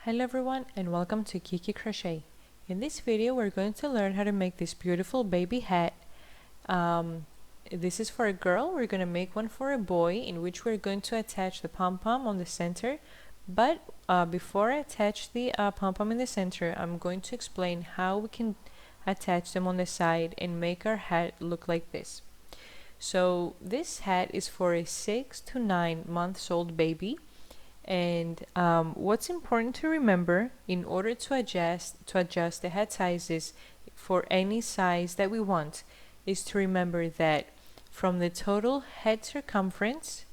Hello everyone and welcome to Kiki Crochet. In this video we're going to learn how to make this beautiful baby hat. This is for a girl. We're going to make one for a boy in which we're going to attach the pom-pom on the center. But before I attach the pom-pom in the center, I'm going to explain how we can attach them on the side and make our hat look like this. So this hat is for a 6 to 9 months old baby. And what's important to remember in order to adjust the hat sizes for any size that we want is to remember that from the total head circumference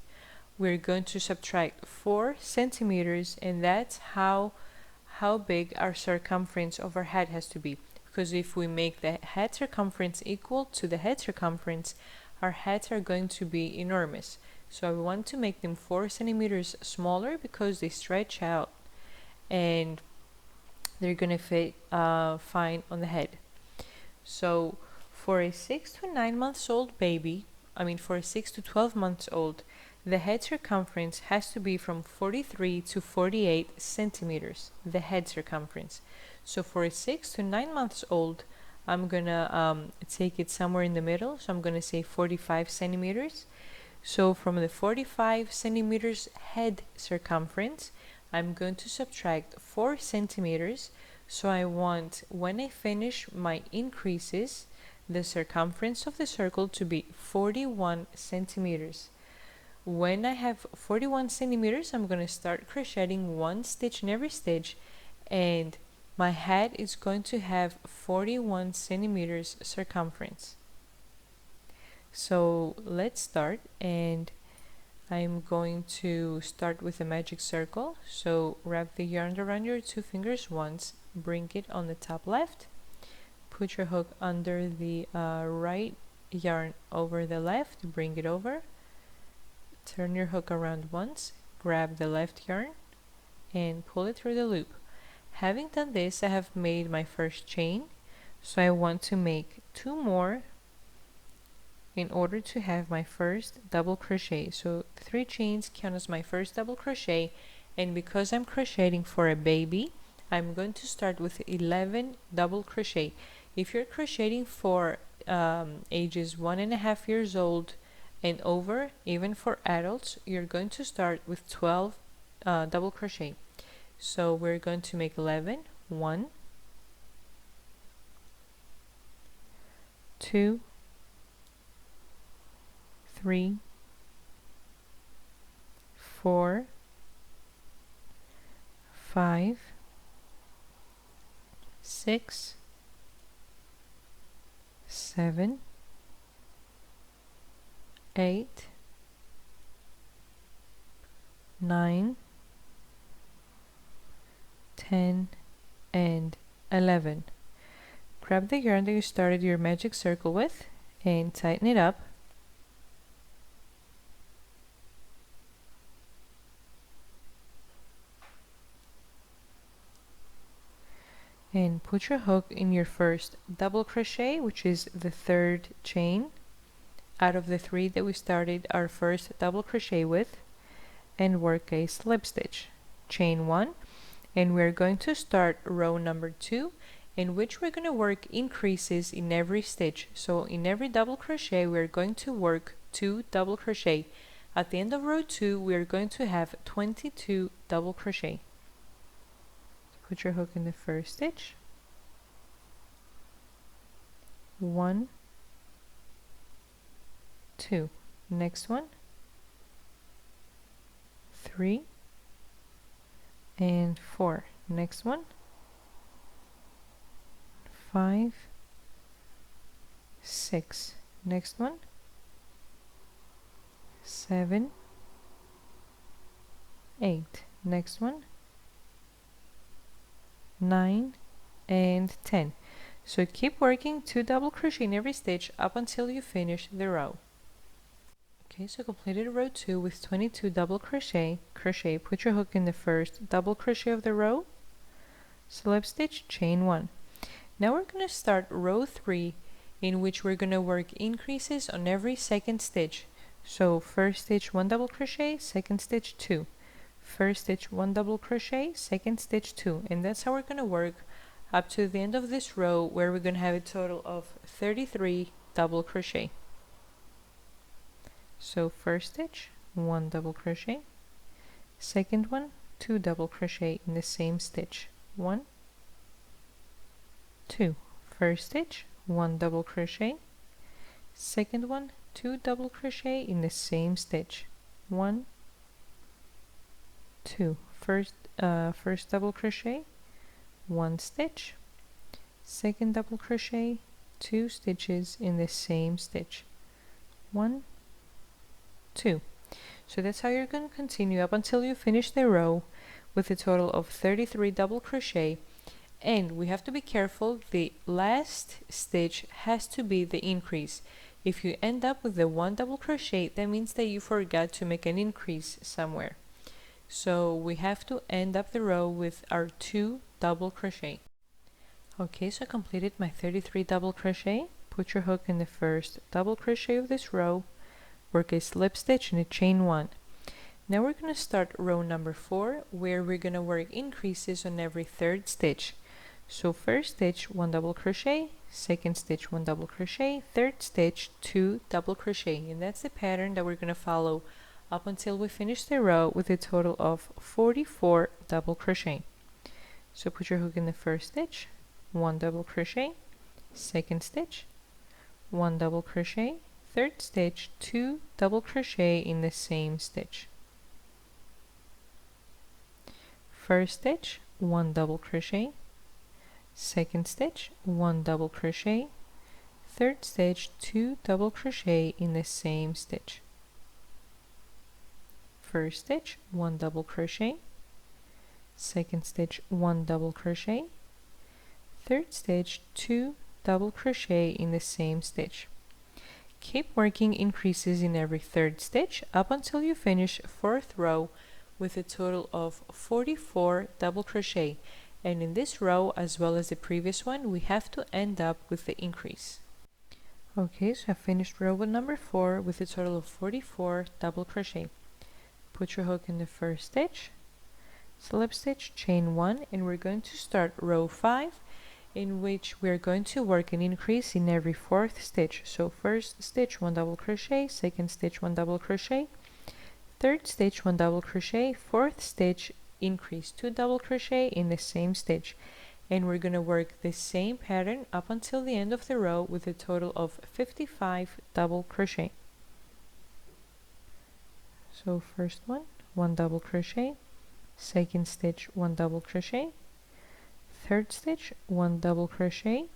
we're going to subtract 4 centimeters, and that's how big our circumference of our head has to be. Because if we make the head circumference equal to the head circumference, our heads are going to be enormous. So I want to make them 4 centimeters smaller because they stretch out and they're gonna fit fine on the head. So for a 6 to 9 months old baby, for a 6 to 12 months old, the head circumference has to be from 43 to 48 centimeters, the head circumference. So for a 6 to 9 months old, I'm gonna take it somewhere in the middle, so I'm gonna say 45 centimeters. So from the 45 centimeters head circumference, I'm going to subtract 4 centimeters. So I want, when I finish my increases, the circumference of the circle to be 41 centimeters. When I have 41 centimeters, I'm going to start crocheting 1 stitch in every stitch, and my hat is going to have 41 centimeters circumference. So let's start, and I'm going to start with a magic circle. So wrap the yarn around your 2 fingers once, bring it on the top left, put your hook under the right yarn over the left, bring it over, turn your hook around once, grab the left yarn and pull it through the loop. Having done this, I have made my first chain, so I want to make 2 more in order to have my first double crochet. So 3 chains count as my first double crochet, and because I'm crocheting for a baby, I'm going to start with 11 double crochet. If you're crocheting for ages 1.5 years old and over, even for adults, you're going to start with 12 double crochet. So we're going to make 11, 1, 2, 3, 4, 5, 6, 7, 8, 9, 10, and 11. Grab the yarn that you started your magic circle with and tighten it up. And put your hook in your first double crochet, which is the 3rd chain out of the 3 that we started our first double crochet with, and work a slip stitch. Chain 1, and we're going to start row number 2, in which we're going to work increases in every stitch. So in every double crochet we're going to work 2 double crochet. At the end of row 2 we're going to have 22 double crochet. Put your hook in the first stitch, 1, 2, next one, 3, and 4, next one, 5, 6, next one, 7, 8, next one, 9, and 10. So keep working 2 double crochet in every stitch up until you finish the row. Okay, so completed row 2 with 22 double crochet. Put your hook in the first double crochet of the row, slip stitch, chain 1. Now we're going to start row 3, in which we're going to work increases on every second stitch. So first stitch 1 double crochet, second stitch 2. first stitch 1 double crochet, second stitch 2, and that's how we're going to work up to the end of this row, where we're going to have a total of 33 double crochet. So first stitch 1 double crochet, second one 2 double crochet in the same stitch, 1, 2, first stitch 1 double crochet, second one 2 double crochet in the same stitch, 1, 2, first double crochet, 1 stitch, second double crochet, 2 stitches in the same stitch, 1, 2. So that's how you're going to continue up until you finish the row with a total of 33 double crochet. And we have to be careful, the last stitch has to be the increase. If you end up with the 1 double crochet, that means that you forgot to make an increase somewhere. So we have to end up the row with our 2 double crochet. Okay, so I completed my 33 double crochet. Put your hook in the first double crochet of this row, work a slip stitch and a chain 1. Now we're going to start row number 4, where we're going to work increases on every third stitch. So first stitch 1 double crochet, second stitch 1 double crochet, third stitch 2 double crochet, and that's the pattern that we're going to follow up until we finish the row with a total of 44 double crochet. So put your hook in the first stitch, 1 double crochet, second stitch 1 double crochet, third stitch 2 double crochet in the same stitch, first stitch 1 double crochet, second stitch 1 double crochet, third stitch 2 double crochet in the same stitch, first stitch 1 double crochet, second stitch 1 double crochet, third stitch 2 double crochet in the same stitch. Keep working increases in every third stitch up until you finish 4th row with a total of 44 double crochet, and in this row as well as the previous one we have to end up with the increase. Okay, so I finished row number 4 with a total of 44 double crochet. Put your hook in the first stitch, slip stitch, chain 1, and we're going to start row 5, in which we're going to work an increase in every 4th stitch. So first stitch 1 double crochet, second stitch 1 double crochet, third stitch 1 double crochet, fourth stitch increase 2 double crochet in the same stitch, and we're going to work the same pattern up until the end of the row with a total of 55 double crochet. So first one 1 double crochet, second stitch 1 double crochet, third stitch 1 double crochet,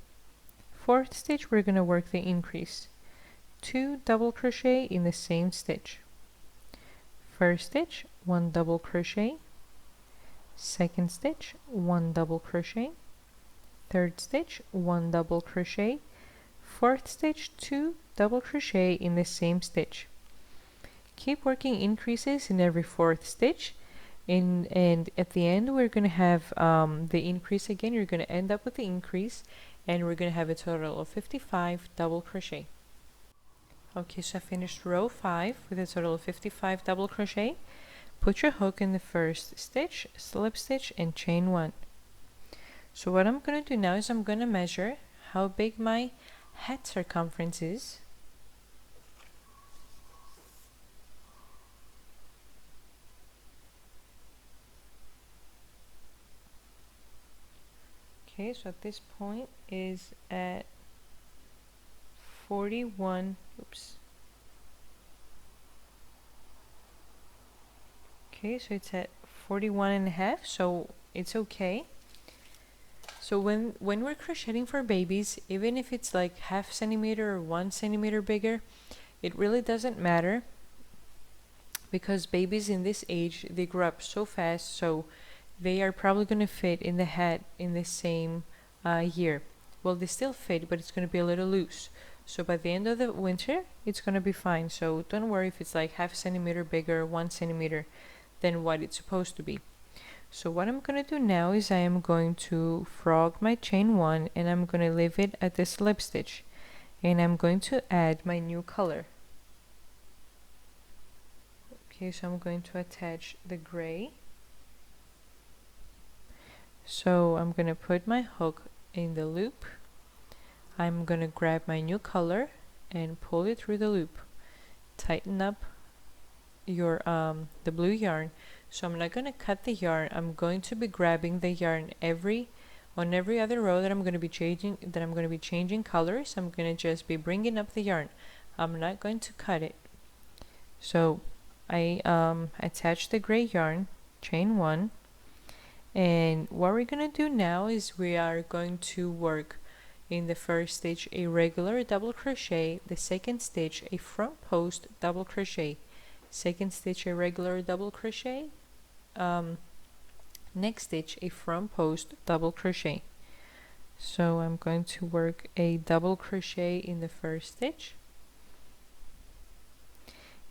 fourth stitch we're going to work the increase, 2 double crochet in the same stitch, first stitch 1 double crochet, second stitch 1 double crochet, third stitch 1 double crochet, fourth stitch 2 double crochet in the same stitch. Keep working increases in every 4th stitch, and at the end we're going to have the increase again. You're going to end up with the increase, and we're going to have a total of 55 double crochet. Okay, so I finished row 5 with a total of 55 double crochet. Put your hook in the first stitch, slip stitch, and chain 1. So what I'm going to do now is I'm going to measure how big my hat circumference is. Okay, so at this point is at 41, oops. Okay, so it's at 41.5, so it's okay. So when we're crocheting for babies, even if it's like ½ centimeter or 1 centimeter bigger, it really doesn't matter, because babies in this age, they grow up so fast, so they are probably going to fit in the hat in the same year. Well, they still fit, but it's going to be a little loose. So by the end of the winter, it's going to be fine. So don't worry if it's like ½ centimeter bigger, 1 centimeter than what it's supposed to be. So what I'm going to do now is I am going to frog my chain 1, and I'm going to leave it at the slip stitch, and I'm going to add my new color. Okay, so I'm going to attach the gray. So I'm gonna put my hook in the loop. I'm gonna grab my new color and pull it through the loop. Tighten up your the blue yarn. So I'm not gonna cut the yarn. I'm going to be grabbing the yarn on every other row that I'm going to be changing colors. I'm going to just be bringing up the yarn. I'm not going to cut it. So I attach the gray yarn, chain 1, and what we're going to do now is we are going to work in the first stitch a regular double crochet, the second stitch a front post double crochet, second stitch a regular double crochet, next stitch a front post double crochet. So I'm going to work a double crochet in the first stitch,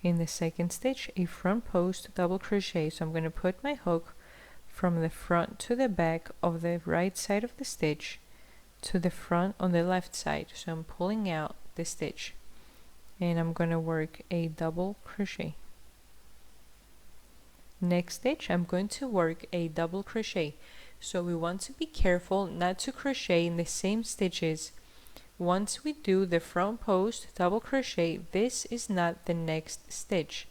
in the second stitch a front post double crochet. So I'm going to put my hook from the front to the back of the right side of the stitch to the front on the left side. So I'm pulling out the stitch and I'm going to work a double crochet. Next stitch I'm going to work a double crochet. So we want to be careful not to crochet in the same stitches. Once we do the front post double crochet, this is not the next stitch.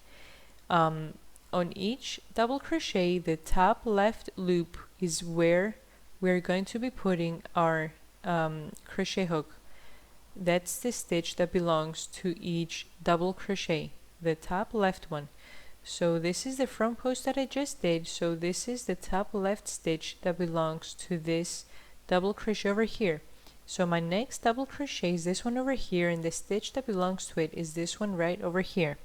On each double crochet, the top left loop is where we're going to be putting our crochet hook. That's the stitch that belongs to each double crochet, the top left one. So this is the front post that I just did, so this is the top left stitch that belongs to this double crochet over here. So my next double crochet is this one over here, and the stitch that belongs to it is this one right over here.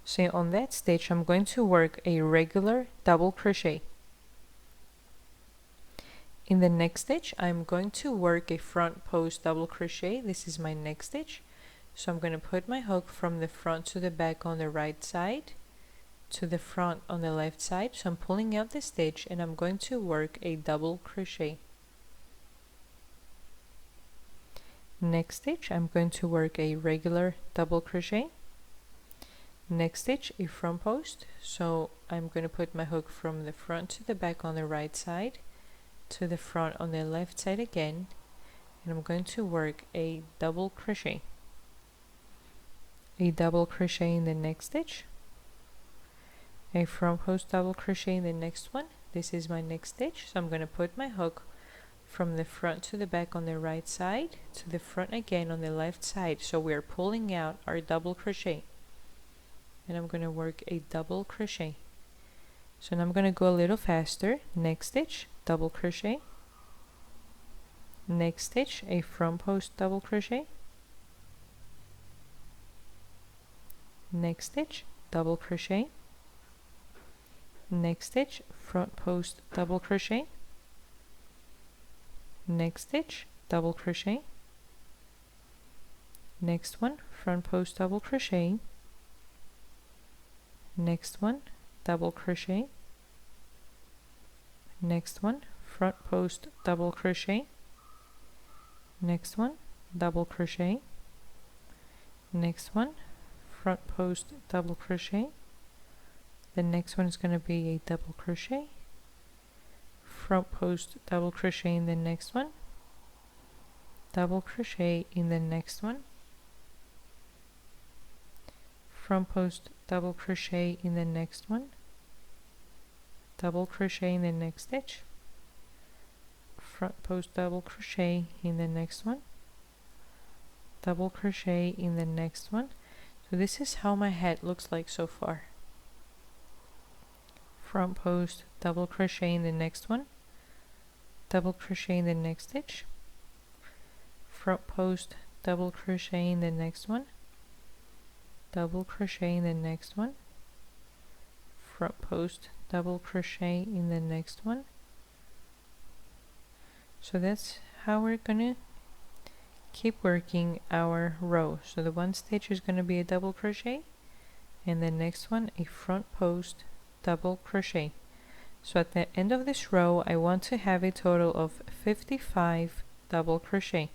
So on that stitch I'm going to work a regular double crochet. In the next stitch I'm going to work a front post double crochet. This is my next stitch. So I'm going to put my hook from the front to the back on the right side to the front on the left side. So I'm pulling out the stitch and I'm going to work a double crochet. Next stitch I'm going to work a regular double crochet. Next stitch a front post. So I'm going to put my hook from the front to the back on the right side to the front on the left side again, and I'm going to work a double crochet. A double crochet in the next stitch, a front post double crochet in the next one. This is my next stitch, so I'm going to put my hook from the front to the back on the right side to the front again on the left side. So we're pulling out our double crochet, and I'm going to work a double crochet. So now I'm going to go a little faster. Next stitch, double crochet. Next stitch, a front post double crochet. Next stitch, double crochet. Next stitch, front post double crochet. Next stitch, double crochet. Next one, front post double crochet. Next one, double crochet. Next one, front post double crochet. Next one, double crochet. Next one, front post double crochet. The next one is going to be a double crochet, front post double crochet in the next one, double crochet in the next one, front post double crochet in the next one, double crochet in the next stitch, front post double crochet in the next one, double crochet in the next one. So this is how my hat looks like so far. Front post double crochet in the next one, double crochet in the next stitch, front post double crochet in the next one, double crochet in the next one, front post double crochet in the next one. So that's how we're gonna keep working our row. So the one stitch is going to be a double crochet, and the next one a front post double crochet. So at the end of this row I want to have a total of 55 double crochet.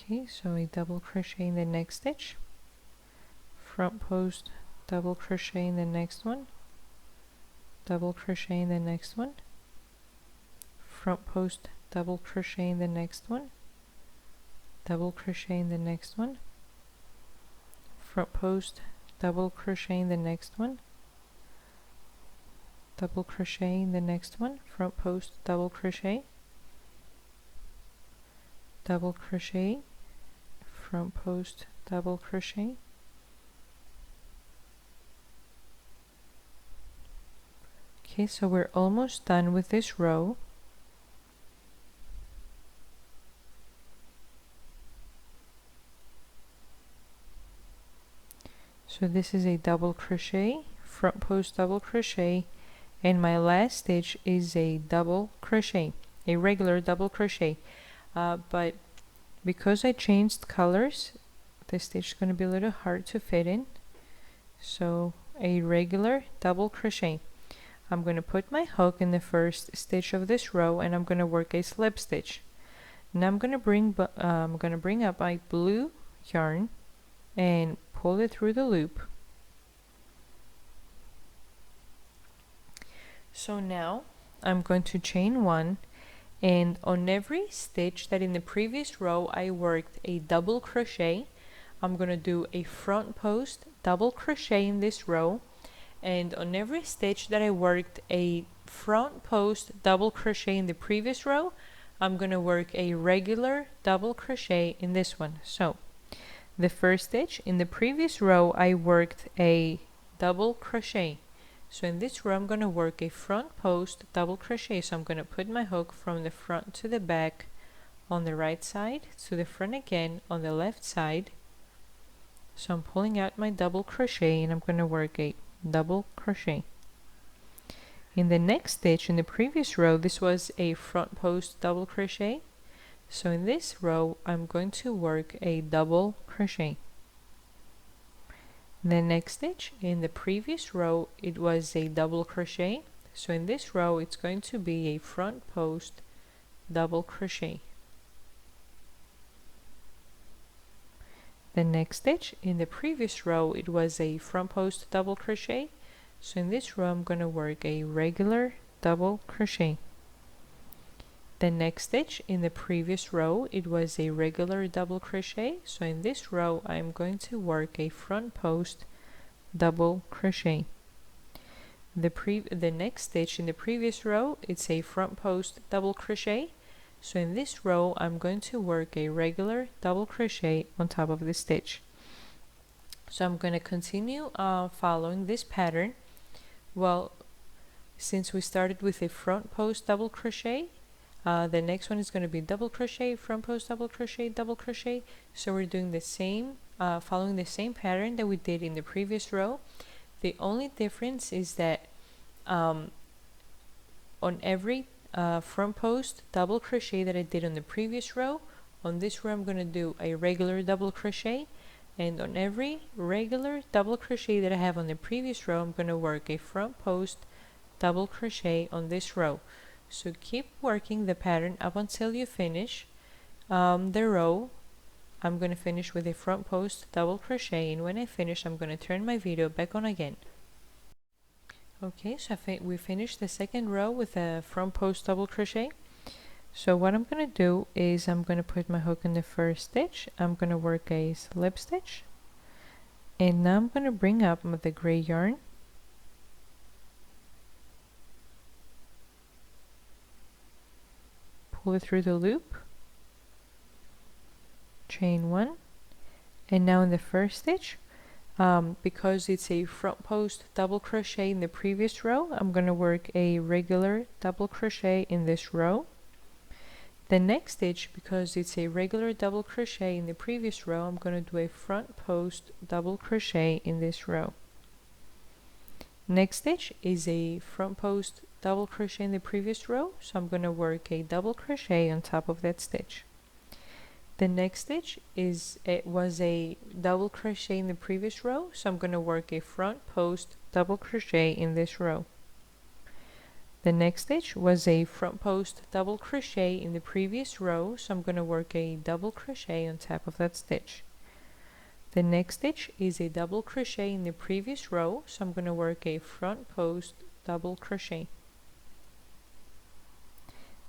Okay, so a double crochet in the next stitch, front post, double crochet in the next one, double crochet in the next one, front post, double crochet in the next one, double crochet in the next one, front post, double crochet in the next one, double crochet in the next one, front post, double crochet, double crochet, front post, double crochet, okay, so we're almost done with this row. So this is a double crochet, front post double crochet, and my last stitch is a double crochet, a regular double crochet. But because I changed colors, the stitch is going to be a little hard to fit in. So a regular double crochet. I'm going to put my hook in the first stitch of this row, and I'm going to work a slip stitch. Now I'm going to bring up my blue yarn and pull it through the loop. So now I'm going to chain one, and on every stitch that in the previous row I worked a double crochet, I'm going to do a front post double crochet in this row, and on every stitch that I worked a front post double crochet in the previous row, I'm going to work a regular double crochet in this one. So the first stitch in the previous row I worked a double crochet. So in this row I'm going to work a front post double crochet. So I'm going to put my hook from the front to the back on the right side, to the front again on the left side. So I'm pulling out my double crochet and I'm going to work a double crochet. In the next stitch in the previous row, this was a front post double crochet. So in this row I'm going to work a double crochet. The next stitch in the previous row, it was a double crochet. So in this row it's going to be a front post double crochet. The next stitch in the previous row, it was a front post double crochet. So in this row I'm going to work a regular double crochet. The next stitch in the previous row, it was a regular double crochet. So in this row I'm going to work a front post double crochet. The next stitch in the previous row, it's a front post double crochet. So in this row I'm going to work a regular double crochet on top of the stitch. So I'm going to continue following this pattern. Well, since we started with a front post double crochet, the next one is going to be double crochet, front post double crochet, double crochet. So we're doing the same, following the same pattern that we did in the previous row. The only difference is that on every front post double crochet that I did on the previous row, on this row I'm going to do a regular double crochet, and on every regular double crochet that I have on the previous row I'm going to work a front post double crochet on this row. So keep working the pattern up until you finish the row. I'm going to finish with a front post double crochet, and when I finish I'm going to turn my video back on again. Okay, so we finished the second row with a front post double crochet. So what I'm going to do is I'm going to put my hook in the first stitch, I'm going to work a slip stitch, and now I'm going to bring up the gray yarn, pull it through the loop, chain one, and now in the first stitch, because it's a front post double crochet in the previous row, I'm going to work a regular double crochet in this row. The next stitch, because it's a regular double crochet in the previous row, I'm going to do a front post double crochet in this row. Next stitch is a front post double crochet in the previous row, so I'm going to work a double crochet on top of that stitch. The next stitch was a double crochet in the previous row, so I'm going to work a front post double crochet in this row. The next stitch was a front post double crochet in the previous row, so I'm going to work a double crochet on top of that stitch. The next stitch is a double crochet in the previous row, so I'm going to work a front post double crochet.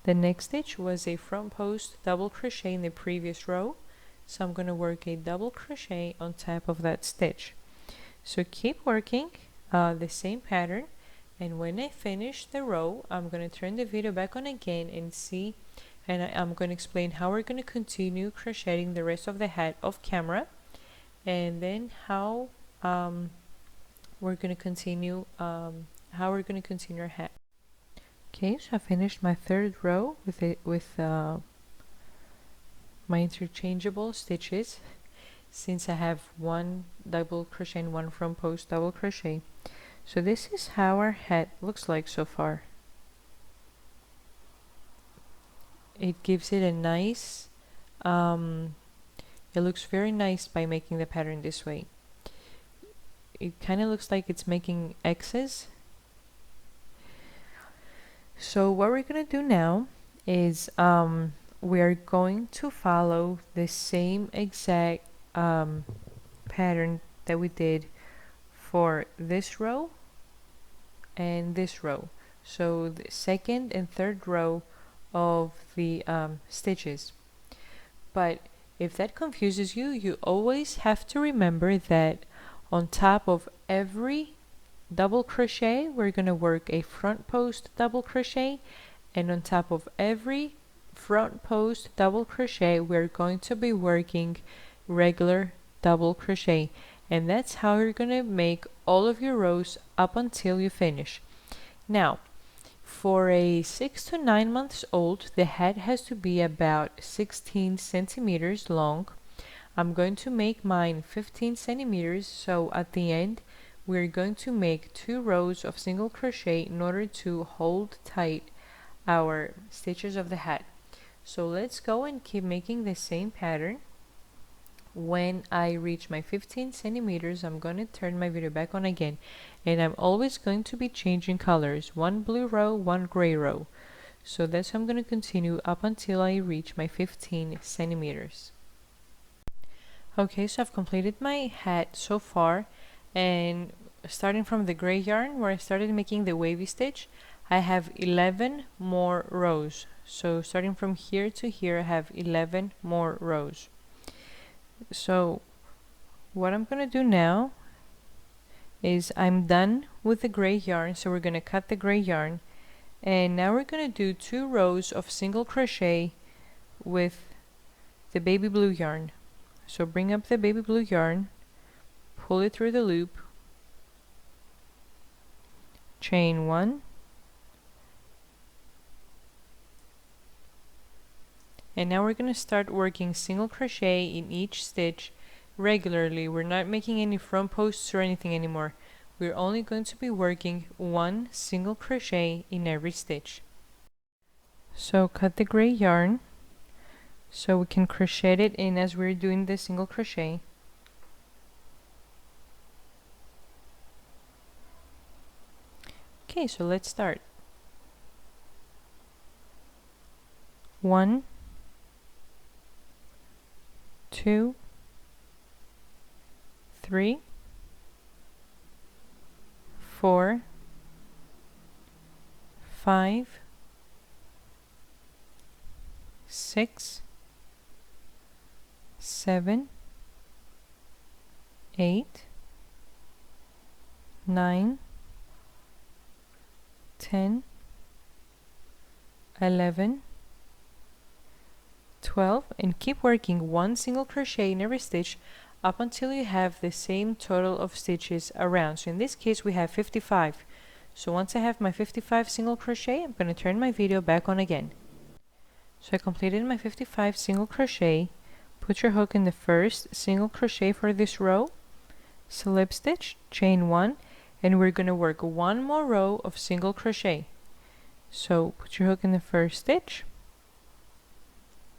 The next stitch was a front post double crochet in the previous row, so I'm going to work a double crochet on top of that stitch. So keep working the same pattern, and when I finish the row, I'm going to turn the video back on again and see, and I'm going to explain how we're going to continue crocheting the rest of the hat off camera, and then how we're going to continue our hat. Okay, so I finished my third row with my interchangeable stitches, since I have one double crochet and one front post double crochet. So this is how our hat looks like so far. It gives it a nice, it looks very nice by making the pattern this way. It kind of looks like it's making X's. So what we're going to do now is we are going to follow the same exact pattern that we did for this row and this row. So the second and third row of the stitches. But if that confuses you, you always have to remember that on top of every double crochet, we're going to work a front post double crochet, and on top of every front post double crochet, we're going to be working regular double crochet, and that's how you're going to make all of your rows up until you finish. Now, for a 6 to 9 months old, the hat has to be about 16 centimeters long. I'm going to make mine 15 centimeters, so at the end we're going to make 2 rows of single crochet in order to hold tight our stitches of the hat. So let's go and keep making the same pattern. When I reach my 15 centimeters, I'm going to turn my video back on again, and I'm always going to be changing colors, one blue row, one gray row. So that's how I'm going to continue up until I reach my 15 centimeters. Okay, so I've completed my hat so far, and starting from the gray yarn where I started making the wavy stitch, I have 11 more rows. So starting from here to here, I have 11 more rows. So what I'm going to do now is I'm done with the gray yarn, so we're going to cut the gray yarn, and now we're going to do 2 rows of single crochet with the baby blue yarn. So bring up the baby blue yarn, pull it through the loop, chain 1, and now we're going to start working single crochet in each stitch regularly. We're not making any front posts or anything anymore. We're only going to be working 1 single crochet in every stitch. So cut the gray yarn so we can crochet it in as we're doing the single crochet. Okay, so let's start. 1, 2, 3, 4, 5, 6, 7, 8, 9, 10, 11, 12, and keep working 1 single crochet in every stitch up until you have the same total of stitches around. So in this case we have 55. So once I have my 55 single crochet, I'm going to turn my video back on again. So I completed my 55 single crochet. Put your hook in the first single crochet for this row, slip stitch, chain 1, and we're going to work 1 more row of single crochet. So put your hook in the first stitch,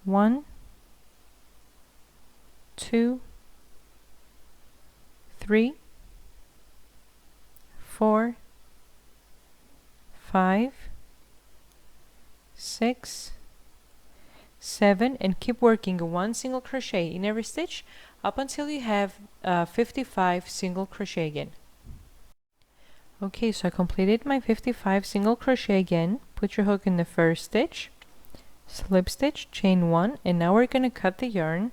1, 2, 3, 4, 5, 6, 7, and keep working one single crochet in every stitch up until you have 55 single crochet again. Okay, so I completed my 55 single crochet again. Put your hook in the first stitch, slip stitch, chain 1, and now we're going to cut the yarn,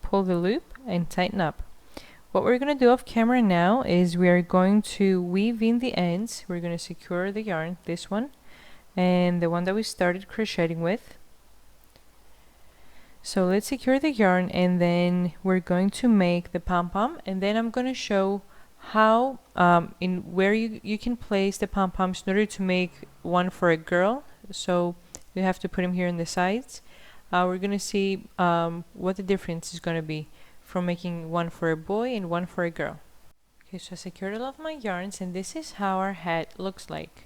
pull the loop, and tighten up. What we're going to do off camera now is we are going to weave in the ends. We're going to secure the yarn, this one, and the one that we started crocheting with. So let's secure the yarn, and then we're going to make the pom-pom, and then I'm going to show how where you can place the pom-poms in order to make one for a girl. So you have to put them here on the sides. We're going to see what the difference is going to be from making one for a boy and one for a girl. Okay, so I secured all of my yarns, and this is how our hat looks like.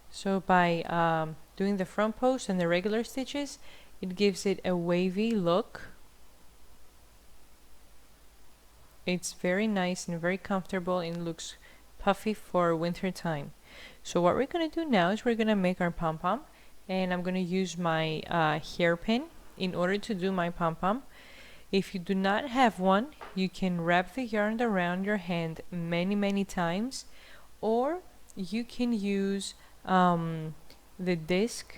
So by doing the front post and the regular stitches, it gives it a wavy look. It's very nice and very comfortable, and looks puffy for winter time. So what we're going to do now is we're going to make our pom-pom, and I'm going to use my hairpin in order to do my pom-pom. If you do not have one, you can wrap the yarn around your hand many times, or you can use the disc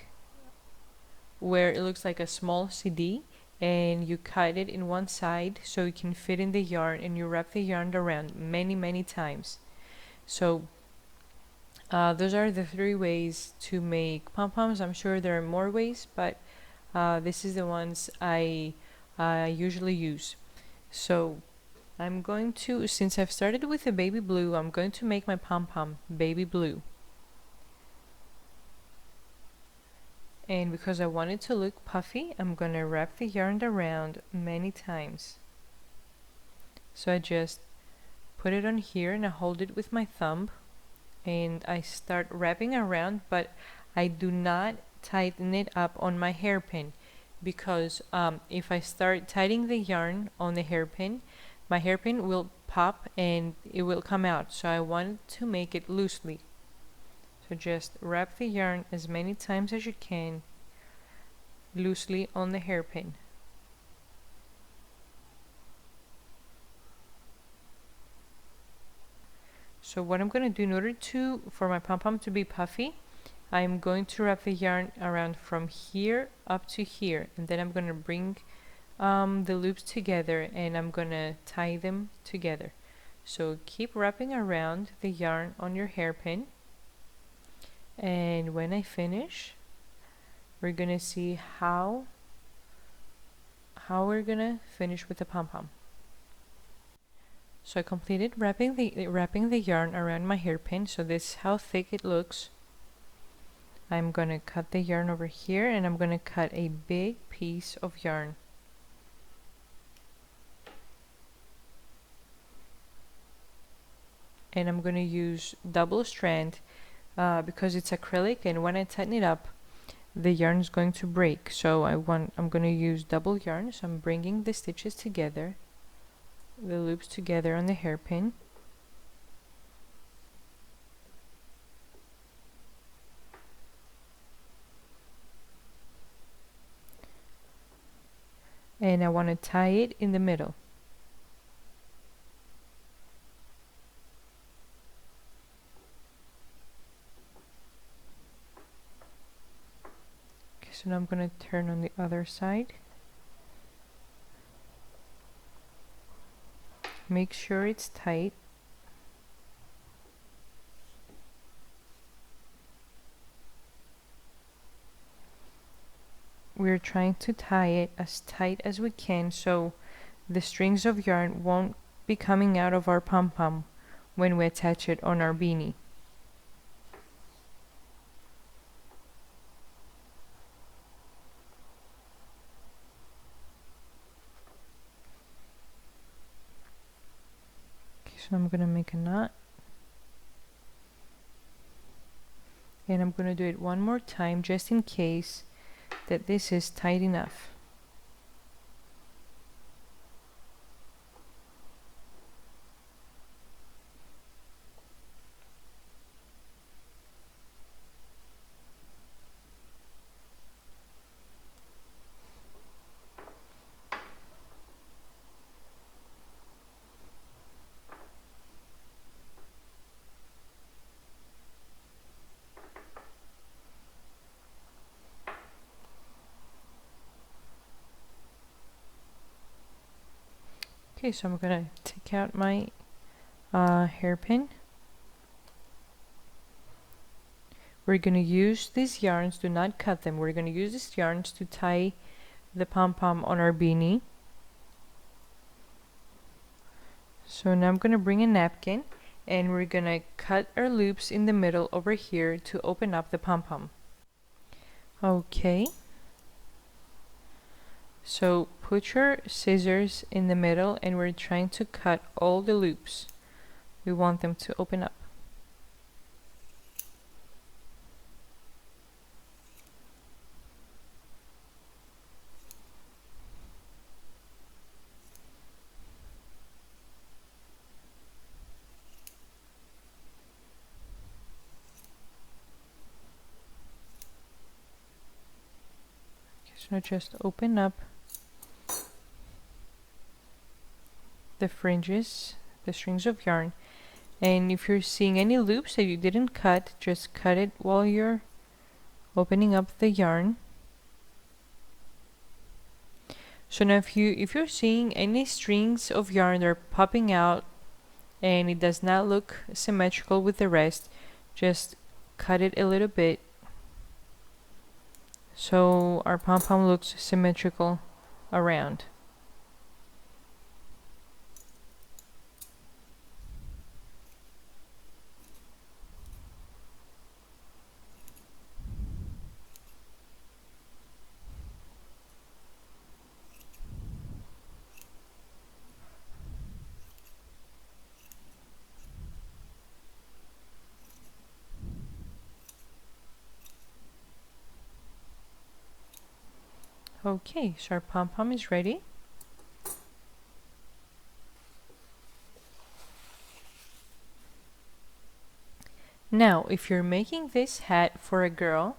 where it looks like a small CD, and you cut it in one side so it can fit in the yarn, and you wrap the yarn around many times. So those are the 3 ways to make pom-poms. I'm sure there are more ways, but this is the ones I usually use. So I'm going to, since I've started with the baby blue, I'm going to make my pom-pom baby blue. And because I want it to look puffy, I'm going to wrap the yarn around many times. So I just put it on here and I hold it with my thumb and I start wrapping around, but I do not tighten it up on my hairpin, because if I start tightening the yarn on the hairpin, my hairpin will pop and it will come out. So I want to make it loosely. So just wrap the yarn as many times as you can loosely on the hairpin. So what I'm going to do in order for my pom-pom to be puffy, I'm going to wrap the yarn around from here up to here, and then I'm going to bring the loops together and I'm going to tie them together. So keep wrapping around the yarn on your hairpin. And when I finish, we're gonna see how we're gonna finish with the pom-pom. So I completed wrapping the yarn around my hairpin. So this is how thick it looks. I'm gonna cut the yarn over here, and I'm gonna cut a big piece of yarn. And I'm gonna use double strand because it's acrylic, and when I tighten it up, the yarn is going to break. So I'm going to use double yarn. So I'm bringing the stitches together, the loops together on the hairpin. And I want to tie it in the middle. So now I'm going to turn on the other side. Make sure it's tight. We're trying to tie it as tight as we can so the strings of yarn won't be coming out of our pom-pom when we attach it on our beanie. So I'm going to make a knot, and I'm going to do it one more time just in case that this is tight enough. Okay, so I'm gonna take out my hairpin. We're gonna use these yarns, do not cut them. We're gonna use these yarns to tie the pom-pom on our beanie. So now I'm gonna bring a napkin and we're gonna cut our loops in the middle over here to open up the pom-pom. Okay. So put your scissors in the middle and we're trying to cut all the loops. We want them to open up. So just open up the fringes, the strings of yarn, and if you're seeing any loops that you didn't cut, just cut it while you're opening up the yarn. So now if you're seeing any strings of yarn that are popping out and it does not look symmetrical with the rest, just cut it a little bit so our pom-pom looks symmetrical around. Okay, so our pom-pom is ready. Now, if you're making this hat for a girl,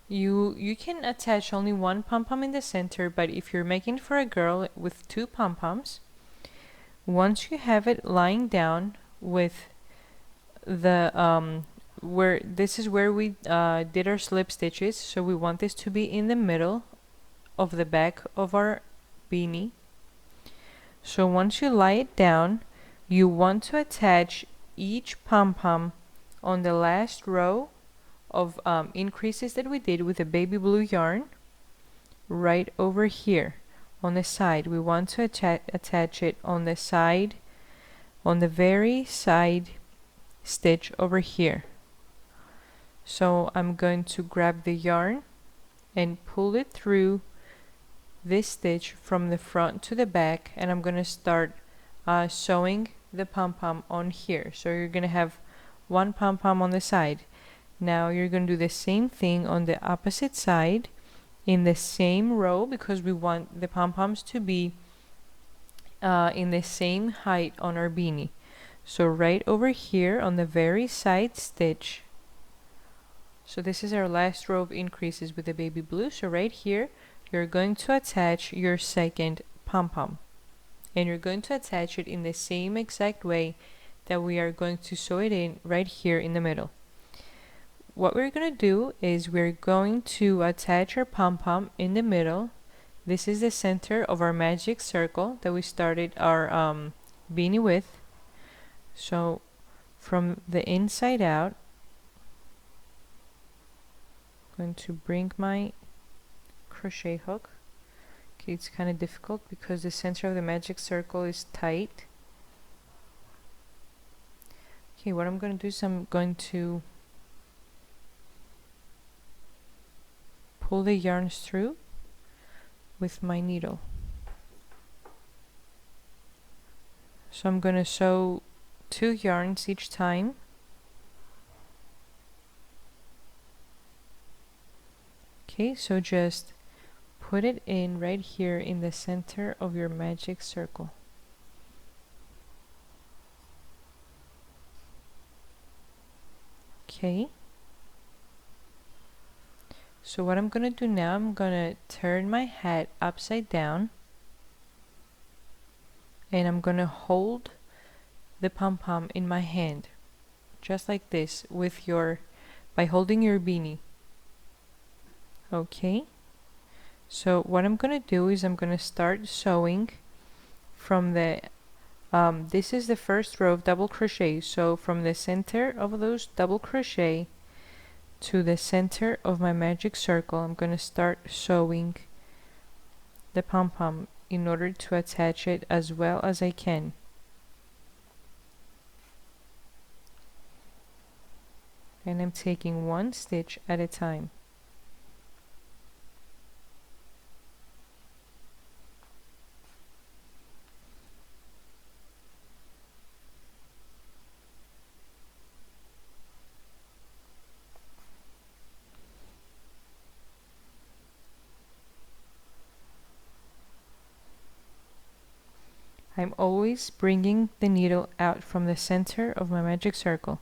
you can attach only one pom-pom in the center, but if you're making for a girl with two pom-poms, once you have it lying down with the where this is where we did our slip stitches, so we want this to be in the middle of the back of our beanie. So once you lie it down, you want to attach each pom-pom on the last row of increases that we did with the baby blue yarn right over here on the side. We want to attach it on the side, on the very side stitch over here. So I'm going to grab the yarn and pull it through this stitch from the front to the back, and I'm going to start sewing the pom-pom on here. So you're going to have one pom-pom on the side. Now you're going to do the same thing on the opposite side in the same row, because we want the pom-poms to be in the same height on our beanie. So right over here on the very side stitch, so this is our last row of increases with the baby blue. So right here you're going to attach your second pom-pom, and you're going to attach it in the same exact way that we are going to sew it in right here in the middle. What we're going to do is we're going to attach our pom-pom in the middle. This is the center of our magic circle that we started our beanie with. So from the inside out, I'm going to bring my crochet hook. Okay, it's kind of difficult because the center of the magic circle is tight. Okay, what I'm going to do is I'm going to pull the yarns through with my needle. So I'm going to sew 2 yarns each time. Okay, so just put it in right here in the center of your magic circle. Okay. So what I'm gonna do now, I'm gonna turn my hat upside down, and I'm gonna hold the pom-pom in my hand, just like this, with by holding your beanie. Okay. So what I'm gonna do is I'm gonna start sewing from the this is the first row of double crochet, so from the center of those double crochet to the center of my magic circle, I'm going to start sewing the pom-pom in order to attach it as well as I can. And I'm taking one stitch at a time. I'm always bringing the needle out from the center of my magic circle.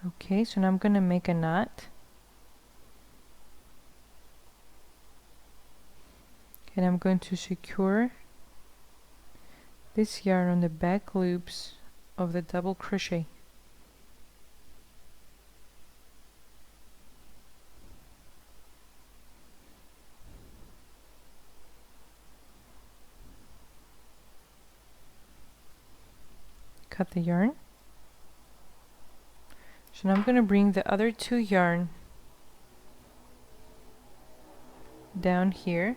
Okay, so now I'm going to make a knot. And I'm going to secure this yarn on the back loops of the double crochet. Cut the yarn. So now I'm going to bring the other two yarn down here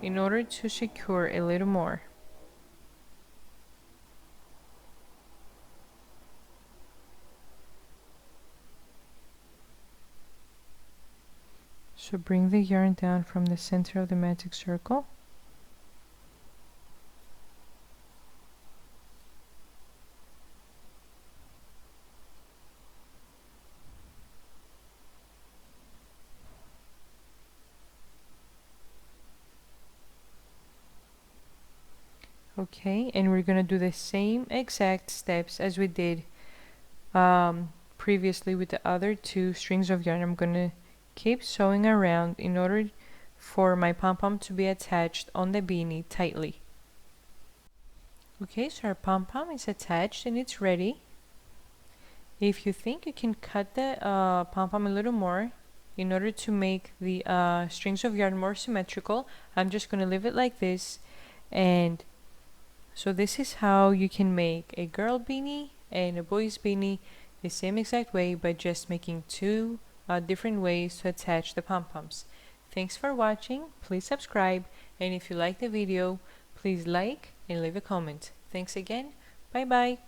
in order to secure a little more. So bring the yarn down from the center of the magic circle. Okay, and we're gonna do the same exact steps as we did previously with the other two strings of yarn. I'm gonna keep sewing around in order for my pom-pom to be attached on the beanie tightly. Okay, so our pom-pom is attached and it's ready. If you think you can cut the pom-pom a little more in order to make the strings of yarn more symmetrical, I'm just gonna leave it like this. And so this is how you can make a girl beanie and a boy's beanie the same exact way, by just making two different ways to attach the pom-poms. Thanks for watching. Please subscribe, and if you like the video, please like and leave a comment. Thanks again. Bye bye.